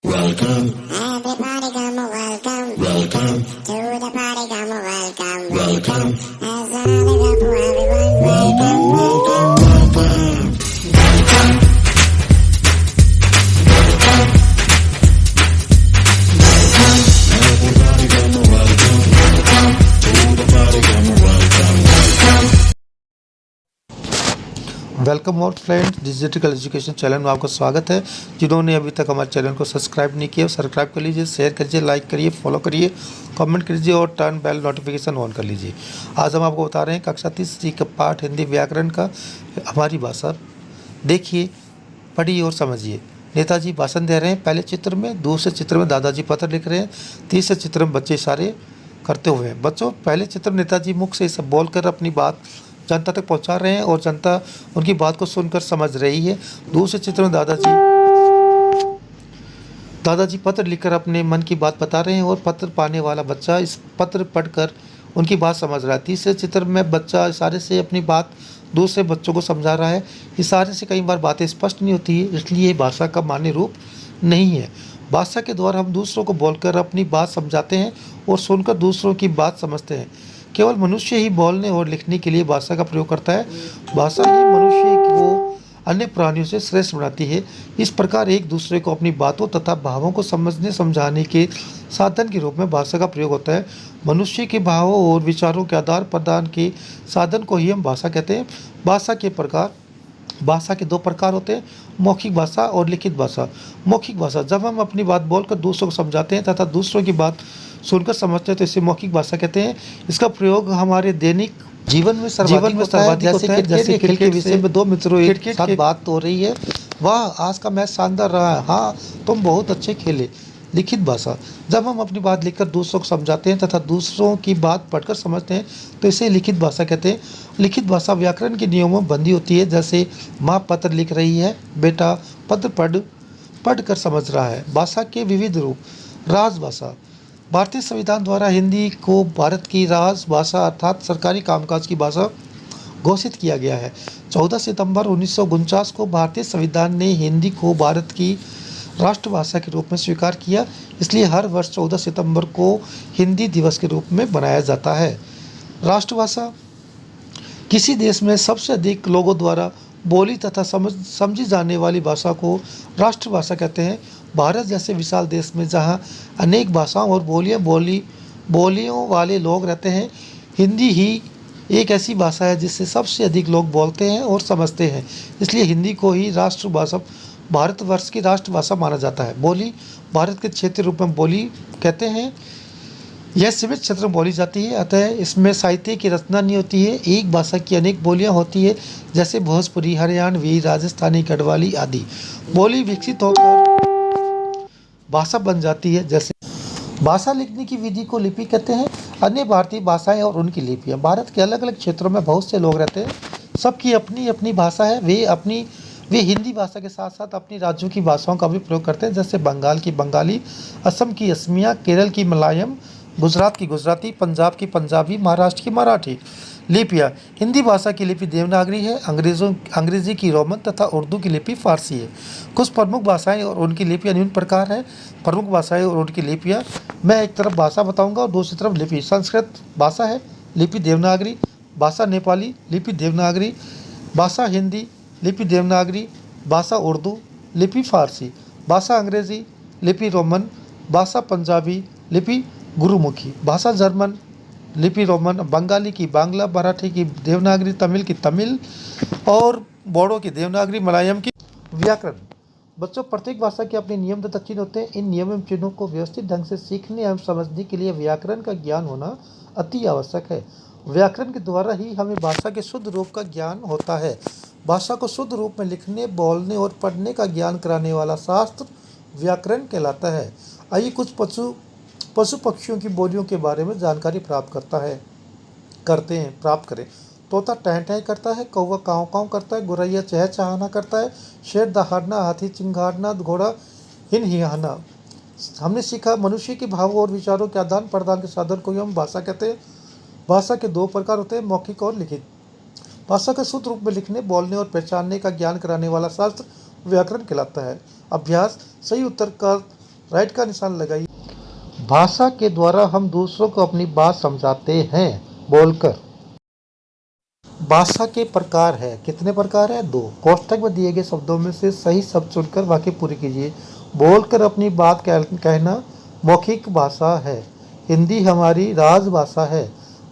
Welcome, Everybody come welcome. welcome, To the party come welcome. welcome, As I live up for everyone. Welcome, welcome, welcome. everybody come welcome, to the party come welcome. Welcome और friends, digital education channel में आपका स्वागत है। जिन्होंने अभी तक हमारे channel को सब्सक्राइब नहीं किया, सब्सक्राइब कर लीजिए, शेयर करिए, लाइक करिए, फॉलो करिए, कमेंट कीजिए और टर्न बेल नोटिफिकेशन ऑन कर लीजिए। आज हम आपको बता रहे हैं कक्षा तीसरी का पाठ हिंदी व्याकरण का हमारी भाषा। देखिए, पढ़िए और समझिए। नेताजी भाषण दे रहे हैं पहले चित्र में, दूसरे चित्र में दादाजी पत्र लिख रहे हैं, तीसरे चित्र में बच्चे इशारे करते हुए हैं। बच्चों, पहले चित्र में नेताजी मुख से सब बोलकर अपनी बात जनता तक पहुंचा रहे हैं और जनता उनकी बात को सुनकर समझ रही है। दूसरे चित्र में दादाजी पत्र लिखकर अपने मन की बात बता रहे हैं और पत्र पाने वाला बच्चा इस पत्र पढ़कर उनकी बात समझ रहा है। तीसरे चित्र में बच्चा इशारे से अपनी बात दूसरे बच्चों को समझा रहा है। इशारे से कई बार बातें स्पष्ट नहीं होती है, इसलिए भाषा का मान्य रूप नहीं है। भाषा के द्वारा हम दूसरों को बोलकर अपनी बात समझाते हैं और सुनकर दूसरों की बात समझते हैं। केवल मनुष्य ही बोलने और लिखने के लिए भाषा का प्रयोग करता है। भाषा ही मनुष्य को अन्य प्राणियों से श्रेष्ठ बनाती है। इस प्रकार एक दूसरे को अपनी बातों तथा भावों को समझने समझाने के साधन के रूप में भाषा का प्रयोग होता है। मनुष्य के भावों और विचारों के आदान प्रदान के साधन को ही हम भाषा कहते हैं। भाषा के दो प्रकार होते हैं, मौखिक भाषा और लिखित भाषा। मौखिक भाषा, जब हम अपनी बात बोलकर दूसरों को समझाते हैं तथा दूसरों की बात सुनकर समझते हैं तो इसे मौखिक भाषा कहते हैं। इसका प्रयोग हमारे दैनिक जीवन में सर्वाधिक होता है। जैसे खेल के विषय में दो मित्रों एक साथ बात हो रही है, वाह आज का मैच शानदार रहा है, हाँ तुम बहुत अच्छे खेले। लिखित भाषा, जब हम अपनी बात लिखकर दूसरों को समझाते हैं तथा दूसरों की बात पढ़कर समझते हैं तो इसे लिखित भाषा कहते हैं। लिखित भाषा व्याकरण के नियमों में बंधी होती है। जैसे माँ पत्र लिख रही है, बेटा पत्र पढ़ कर समझ रहा है। भाषा के विविध रूप। राजभाषा, भारतीय संविधान द्वारा हिंदी को भारत की राजभाषा अर्थात सरकारी कामकाज की भाषा घोषित किया गया है। 14 सितंबर 1949 को भारतीय संविधान ने हिंदी को भारत की राष्ट्रभाषा के रूप में स्वीकार किया, इसलिए हर वर्ष 14 सितंबर को हिंदी दिवस के रूप में बनाया जाता है। राष्ट्रभाषा, किसी देश में सबसे अधिक लोगों द्वारा बोली तथा समझी जाने वाली भाषा को राष्ट्रभाषा कहते हैं। भारत जैसे विशाल देश में जहाँ अनेक भाषाओं और बोलियों वाले लोग रहते हैं, हिंदी ही एक ऐसी भाषा है जिससे सबसे अधिक लोग बोलते हैं और समझते हैं, इसलिए हिंदी को ही राष्ट्रभाषा भारतवर्ष की राष्ट्रभाषा माना जाता है। बोली, भारत के क्षेत्रीय रूप में बोली कहते हैं। यह सीमित क्षेत्र में बोली जाती है, अतः इसमें साहित्य की रचना नहीं होती है। एक भाषा की अनेक बोलियां होती है, जैसे भोजपुरी, हरियाणवी, राजस्थानी, गढ़वाली आदि। बोली विकसित होकर भाषा बन जाती है। जैसे भाषा लिखने की विधि को लिपि कहते हैं। अन्य भारतीय भाषाएं और उनकी लिपियाँ, भारत के अलग अलग क्षेत्रों में बहुत से लोग रहते हैं, सबकी अपनी अपनी भाषा है। वे हिंदी भाषा के साथ साथ अपनी राज्यों की भाषाओं का भी प्रयोग करते हैं, जैसे बंगाल की बंगाली, असम की असमिया, केरल की मलयालम, गुजरात की गुजराती, पंजाब की पंजाबी, महाराष्ट्र की मराठी। लिपियाँ, हिंदी भाषा की लिपि देवनागरी है, अंग्रेजी की रोमन तथा उर्दू की लिपि फारसी है। कुछ प्रमुख भाषाएं और उनकी लिपियाँ निम्न प्रकार हैं। प्रमुख भाषाएं और उनकी लिपियाँ, मैं एक तरफ भाषा बताऊंगा और दूसरी तरफ लिपि। संस्कृत भाषा है, लिपि देवनागरी। भाषा नेपाली, लिपि देवनागरी। भाषा हिंदी, लिपि देवनागरी। भाषा उर्दू, लिपि फारसी। भाषा अंग्रेजी, लिपि रोमन। भाषा पंजाबी, लिपि गुरुमुखी। भाषा जर्मन, लिपि रोमन। बंगाली की बांग्ला, मराठी की देवनागरी, तमिल की तमिल और बोडो की देवनागरी, मलयालम की व्याकरण। बच्चों, प्रत्येक भाषा के अपने नियम तथा चिन्ह होते हैं। इन नियम एवं चिन्हों को व्यवस्थित ढंग से सीखने एवं समझने के लिए व्याकरण का ज्ञान होना अति आवश्यक है। व्याकरण के द्वारा ही हमें भाषा के शुद्ध रूप का ज्ञान होता है। भाषा को शुद्ध रूप में लिखने, बोलने और पढ़ने का ज्ञान कराने वाला शास्त्र व्याकरण कहलाता है। आइए कुछ पशु पक्षियों की बोलियों के बारे में जानकारी प्राप्त करें। तोता टह टह करता है, कौवा काँव काँव करता है, गुरैया चहचहाना करता है, शेर दहाड़ना, हाथी चिंगाड़ना, घोड़ा हिनहिनाना। हमने सीखा, मनुष्य के भावों और विचारों के आदान प्रदान के साधन को ही हम भाषा कहते हैं। भाषा के दो प्रकार होते हैं, मौखिक और लिखित। भाषा का शुद्ध रूप में लिखने, बोलने और पहचानने का ज्ञान कराने वाला शास्त्र व्याकरण कहलाता है। अभ्यास, सही उत्तर का राइट का निशान लगाइए। भाषा के द्वारा हम दूसरों को अपनी बात समझाते हैं बोलकर। भाषा के प्रकार है, कितने प्रकार है? 2। कोष्ठक में दिए गए शब्दों में से सही शब्द चुनकर वाक्य पूरे कीजिए। बोलकर अपनी बात कहना मौखिक भाषा है। हिंदी हमारी राजभाषा है।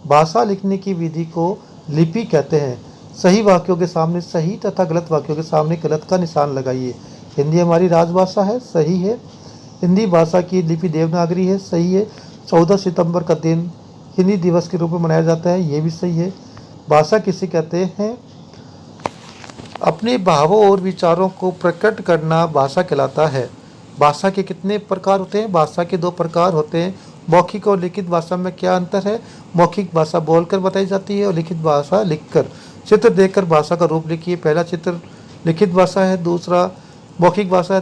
भाषा लिखने की विधि को लिपि कहते हैं। सही वाक्यों के सामने सही तथा गलत वाक्यों के सामने गलत का निशान लगाइए। हिंदी हमारी राजभाषा है, सही है। हिंदी भाषा की लिपि देवनागरी है, सही है। 14 सितंबर का दिन हिंदी दिवस के रूप में मनाया जाता है, ये भी सही है। भाषा किसे कहते हैं? अपने भावों और विचारों को प्रकट करना भाषा कहलाता है। भाषा के कितने प्रकार होते हैं? भाषा के 2 प्रकार होते हैं। मौखिक और लिखित भाषा में क्या अंतर है? मौखिक भाषा बोलकर बताई जाती है और लिखित भाषा लिखकर। चित्र देखकर भाषा का रूप लिखिए। पहला चित्र लिखित भाषा है, दूसरा मौखिक भाषा है,